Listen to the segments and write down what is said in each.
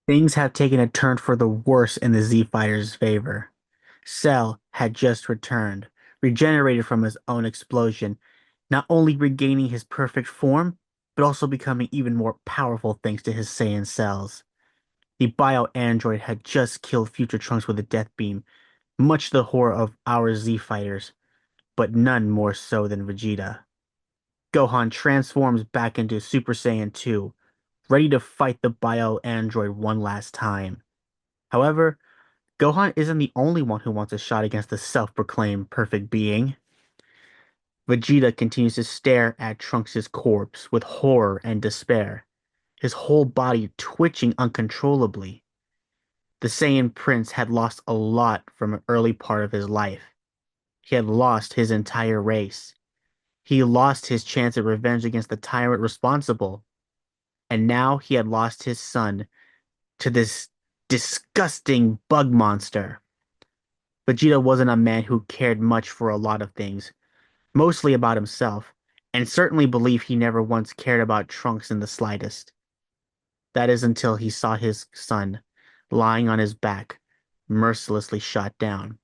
Things have taken a turn for the worse in the Z Fighters' favor. Cell had just returned, regenerated from his own explosion, not only regaining his perfect form, but also becoming even more powerful thanks to his Saiyan cells. The bio-android had just killed Future Trunks with a death beam, much to the horror of our Z Fighters, but none more so than Vegeta. Gohan transforms back into Super Saiyan 2, ready to fight the bio-android one last time. However, Gohan isn't the only one who wants a shot against the self-proclaimed perfect being. Vegeta continues to stare at Trunks' corpse with horror and despair, his whole body twitching uncontrollably. The Saiyan Prince had lost a lot from an early part of his life. He had lost his entire race. He lost his chance at revenge against the tyrant responsible, and now he had lost his son to this disgusting bug monster. Vegeta wasn't a man who cared much for a lot of things, mostly about himself, and certainly believed he never once cared about Trunks in the slightest. That is until he saw his son lying on his back, mercilessly shot down.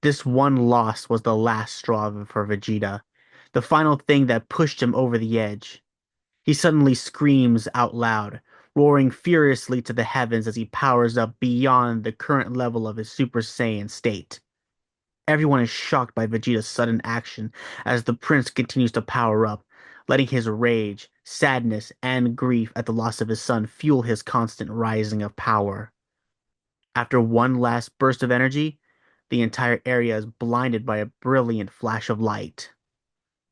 This one loss was the last straw for Vegeta, the final thing that pushed him over the edge. He suddenly screams out loud, roaring furiously to the heavens as he powers up beyond the current level of his Super Saiyan state. Everyone is shocked by Vegeta's sudden action as the prince continues to power up, letting his rage, sadness, and grief at the loss of his son fuel his constant rising of power. After one last burst of energy, the entire area is blinded by a brilliant flash of light.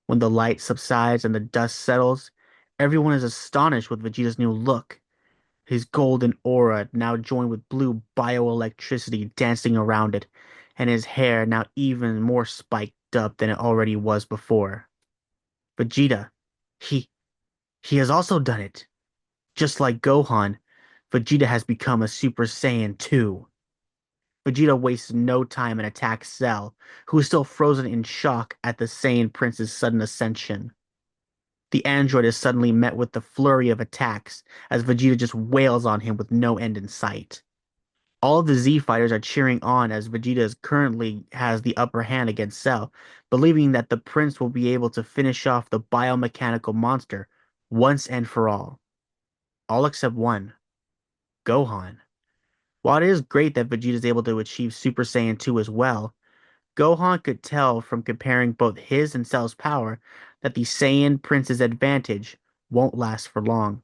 When the light subsides and the dust settles, everyone is astonished with Vegeta's new look. His golden aura now joined with blue bioelectricity dancing around it, and his hair now even more spiked up than it already was before. Vegeta, he he has also done it. Just like Gohan, Vegeta has become a Super Saiyan 2. Vegeta wastes no time and attacks Cell, who is still frozen in shock at the Saiyan Prince's sudden ascension. The android is suddenly met with the flurry of attacks as Vegeta just wails on him with no end in sight. All of the Z fighters are cheering on as Vegeta currently has the upper hand against Cell, believing that the prince will be able to finish off the biomechanical monster once and for all. All except one, Gohan. While it is great that Vegeta is able to achieve Super Saiyan 2 as well, Gohan could tell from comparing both his and Cell's power that the Saiyan Prince's advantage won't last for long.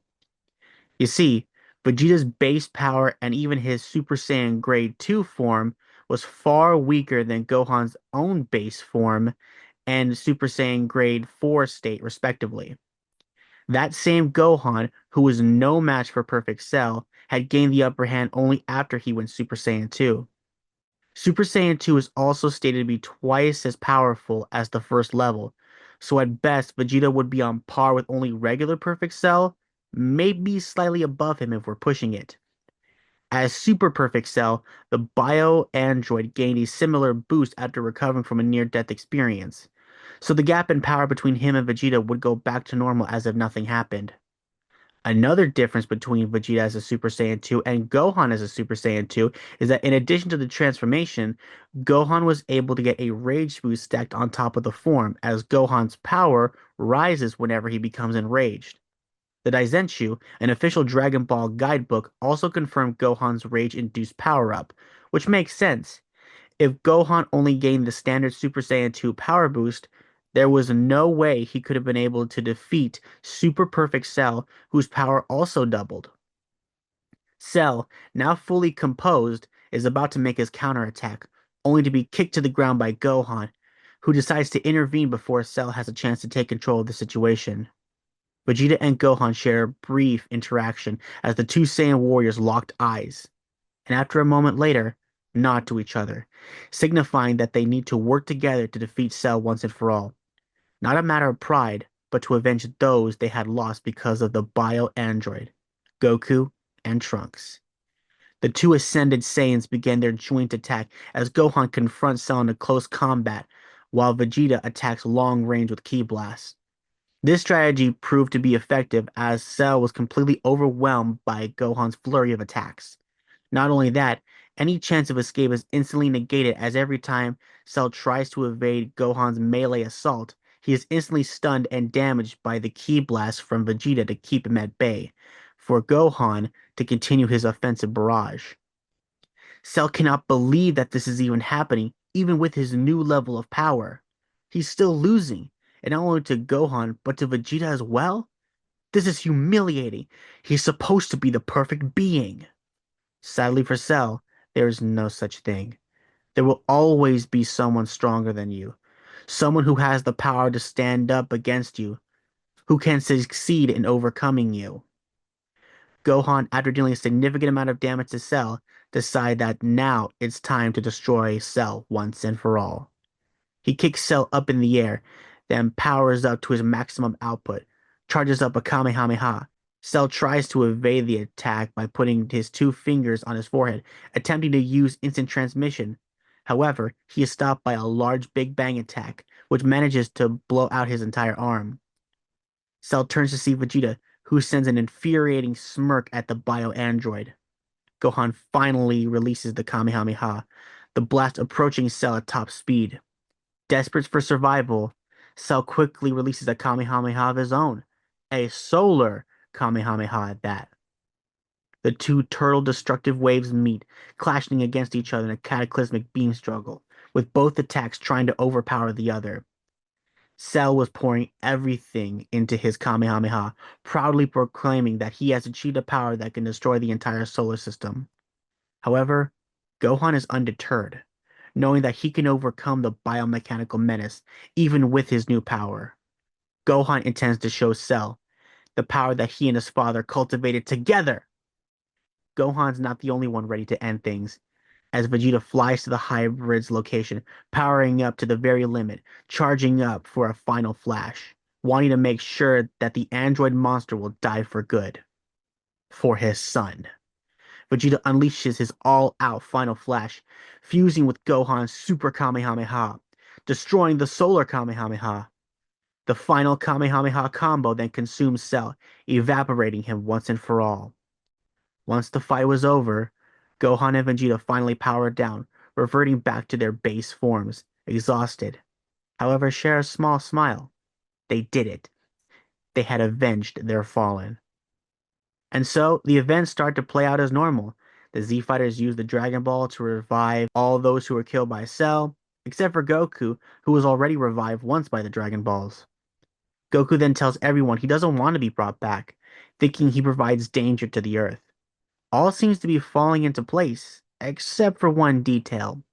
You see, Vegeta's base power and even his Super Saiyan Grade 2 form was far weaker than Gohan's own base form and Super Saiyan Grade 4 state, respectively. That same Gohan, who was no match for Perfect Cell, had gained the upper hand only after he went Super Saiyan 2. Super Saiyan 2 is also stated to be twice as powerful as the first level, so at best, Vegeta would be on par with only regular Perfect Cell, maybe slightly above him if we're pushing it. As Super Perfect Cell, the Bio Android gained a similar boost after recovering from a near-death experience, so the gap in power between him and Vegeta would go back to normal as if nothing happened. Another difference between Vegeta as a Super Saiyan 2 and Gohan as a Super Saiyan 2 is that in addition to the transformation, Gohan was able to get a rage boost stacked on top of the form, as Gohan's power rises whenever he becomes enraged. The Daizenshu, an official Dragon Ball guidebook, also confirmed Gohan's rage-induced power-up, which makes sense. If Gohan only gained the standard Super Saiyan 2 power boost, there was no way he could have been able to defeat Super Perfect Cell, whose power also doubled. Cell, now fully composed, is about to make his counterattack, only to be kicked to the ground by Gohan, who decides to intervene before Cell has a chance to take control of the situation. Vegeta and Gohan share a brief interaction as the two Saiyan warriors locked eyes, and after a moment later, nod to each other, signifying that they need to work together to defeat Cell once and for all. Not a matter of pride, but to avenge those they had lost because of the bio android, Goku and Trunks. The two ascended Saiyans begin their joint attack as Gohan confronts Cell in a close combat, while Vegeta attacks long range with Ki Blast. This strategy proved to be effective as Cell was completely overwhelmed by Gohan's flurry of attacks. Not only that, any chance of escape is instantly negated as every time Cell tries to evade Gohan's melee assault, he is instantly stunned and damaged by the ki blast from Vegeta to keep him at bay, for Gohan to continue his offensive barrage. Cell cannot believe that this is even happening, even with his new level of power. He's still losing, and not only to Gohan, but to Vegeta as well? This is humiliating. He's supposed to be the perfect being. Sadly for Cell, there is no such thing. There will always be someone stronger than you, someone who has the power to stand up against you, who can succeed in overcoming you. Gohan, after dealing a significant amount of damage to Cell, decide that now it's time to destroy Cell once and for all. He kicks Cell up in the air, then powers up to his maximum output, charges up a Kamehameha. Cell tries to evade the attack by putting his two fingers on his forehead, attempting to use instant transmission. However, he is stopped by a large Big Bang attack, which manages to blow out his entire arm. Cell turns to see Vegeta, who sends an infuriating smirk at the bio-android. Gohan finally releases the Kamehameha, the blast approaching Cell at top speed. Desperate for survival, Cell quickly releases a Kamehameha of his own, a solar Kamehameha at that. The two turtle destructive waves meet, clashing against each other in a cataclysmic beam struggle, with both attacks trying to overpower the other. Cell was pouring everything into his Kamehameha, proudly proclaiming that he has achieved a power that can destroy the entire solar system. However, Gohan is undeterred, knowing that he can overcome the biomechanical menace even with his new power. Gohan intends to show Cell the power that he and his father cultivated together. Gohan's not the only one ready to end things, as Vegeta flies to the hybrid's location, powering up to the very limit, charging up for a final flash, wanting to make sure that the android monster will die for good. For his son. Vegeta unleashes his all-out final flash, fusing with Gohan's Super Kamehameha, destroying the Solar Kamehameha. The final Kamehameha combo then consumes Cell, evaporating him once and for all. Once the fight was over, Gohan and Vegeta finally powered down, reverting back to their base forms, exhausted. However, share a small smile. They did it. They had avenged their fallen. And so the events start to play out as normal. The Z Fighters use the Dragon Ball to revive all those who were killed by Cell, except for Goku, who was already revived once by the Dragon Balls. Goku then tells everyone he doesn't want to be brought back, thinking he provides danger to the Earth. All seems to be falling into place, except for one detail.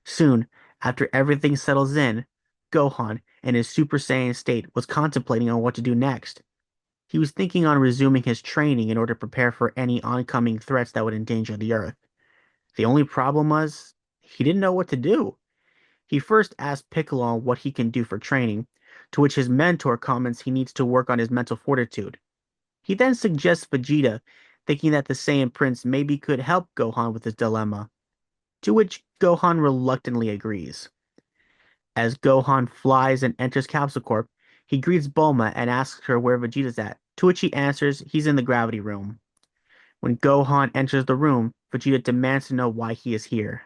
Soon, after everything settles in, Gohan, in his Super Saiyan state, was contemplating on what to do next. He was thinking on resuming his training in order to prepare for any oncoming threats that would endanger the Earth. The only problem was, he didn't know what to do. He first asked Piccolo what he can do for training, to which his mentor comments he needs to work on his mental fortitude. He then suggests Vegeta, thinking that the Saiyan Prince maybe could help Gohan with his dilemma, to which Gohan reluctantly agrees. As Gohan flies and enters Capsule Corp, he greets Bulma and asks her where Vegeta's at, to which he answers he's in the gravity room. When Gohan enters the room, Vegeta demands to know why he is here.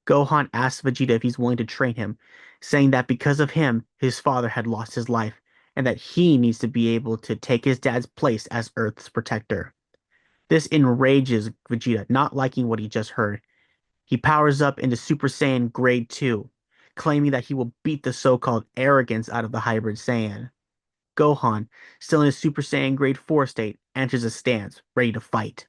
Gohan asks Vegeta if he's willing to train him, saying that because of him, his father had lost his life, and that he needs to be able to take his dad's place as Earth's protector. This enrages Vegeta, not liking what he just heard. He powers up into Super Saiyan Grade 2, claiming that he will beat the so-called arrogance out of the hybrid Saiyan. Gohan, still in his Super Saiyan Grade 4 state, enters a stance, ready to fight.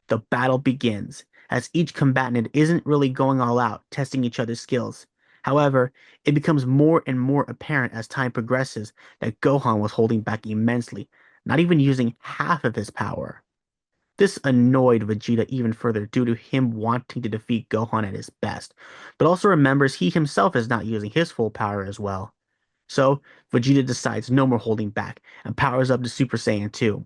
The battle begins, as each combatant isn't really going all out, testing each other's skills. However, it becomes more and more apparent as time progresses that Gohan was holding back immensely, not even using half of his power. This annoyed Vegeta even further due to him wanting to defeat Gohan at his best, but also remembers he himself is not using his full power as well. So, Vegeta decides no more holding back and powers up to Super Saiyan 2.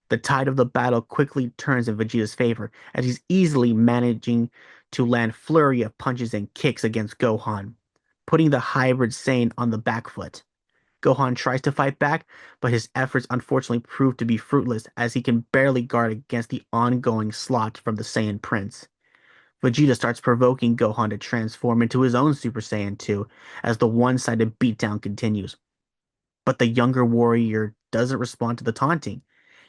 The tide of the battle quickly turns in Vegeta's favor as he's easily managing to land flurry of punches and kicks against Gohan, putting the hybrid Saiyan on the back foot. Gohan tries to fight back, but his efforts unfortunately prove to be fruitless as he can barely guard against the ongoing slaughter from the Saiyan Prince. Vegeta starts provoking Gohan to transform into his own Super Saiyan 2 as the one-sided beatdown continues. But the younger warrior doesn't respond to the taunting,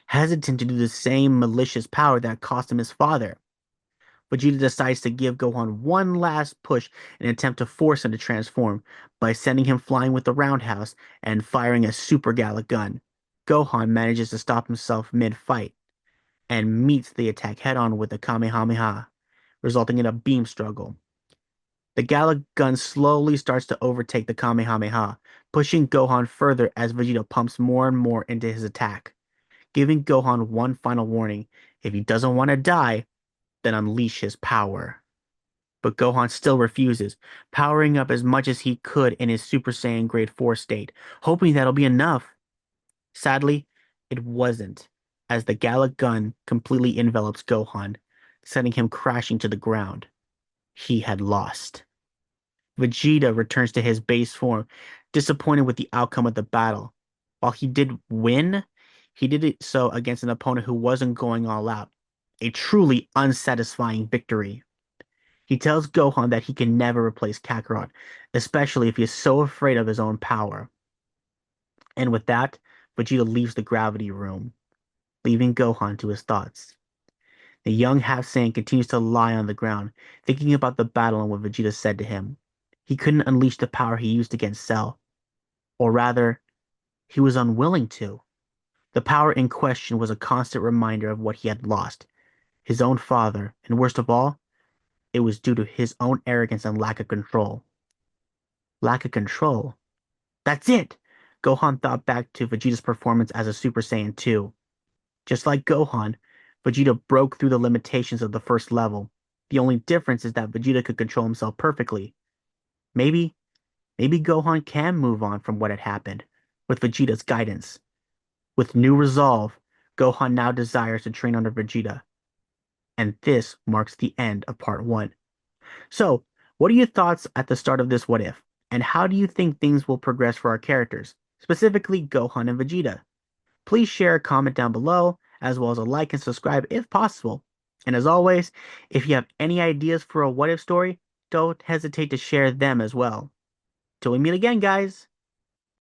hesitant to do the same malicious power that cost him his father. Vegeta decides to give Gohan one last push in an attempt to force him to transform by sending him flying with the roundhouse and firing a super Gallic gun. Gohan manages to stop himself mid-fight and meets the attack head-on with a Kamehameha, resulting in a beam struggle. The Gallic gun slowly starts to overtake the Kamehameha, pushing Gohan further as Vegeta pumps more and more into his attack, giving Gohan one final warning. If he doesn't want to die, then unleash his power. But Gohan still refuses, powering up as much as he could in his Super Saiyan Grade 4 state, hoping that'll be enough. Sadly, it wasn't, as the Gallic gun completely envelops Gohan, sending him crashing to the ground. He had lost. Vegeta returns to his base form, disappointed with the outcome of the battle. While he did win, he did it so against an opponent who wasn't going all out. A truly unsatisfying victory. He tells Gohan that he can never replace Kakarot, especially if he is so afraid of his own power. And with that, Vegeta leaves the gravity room, leaving Gohan to his thoughts. The young half Saiyan continues to lie on the ground, thinking about the battle and what Vegeta said to him. He couldn't unleash the power he used against Cell, or rather, he was unwilling to. The power in question was a constant reminder of what he had lost, his own father, and worst of all, it was due to his own arrogance and lack of control. Lack of control? That's it! Gohan thought back to Vegeta's performance as a Super Saiyan 2. Just like Gohan, Vegeta broke through the limitations of the first level. The only difference is that Vegeta could control himself perfectly. Maybe, maybe Gohan can move on from what had happened, with Vegeta's guidance. With new resolve, Gohan now desires to train under Vegeta. And this marks the end of part 1. So, what are your thoughts at the start of this What If? And how do you think things will progress for our characters, specifically Gohan and Vegeta? Please share a comment down below, as well as a like and subscribe if possible. And as always, if you have any ideas for a What If story, don't hesitate to share them as well. Till we meet again, guys!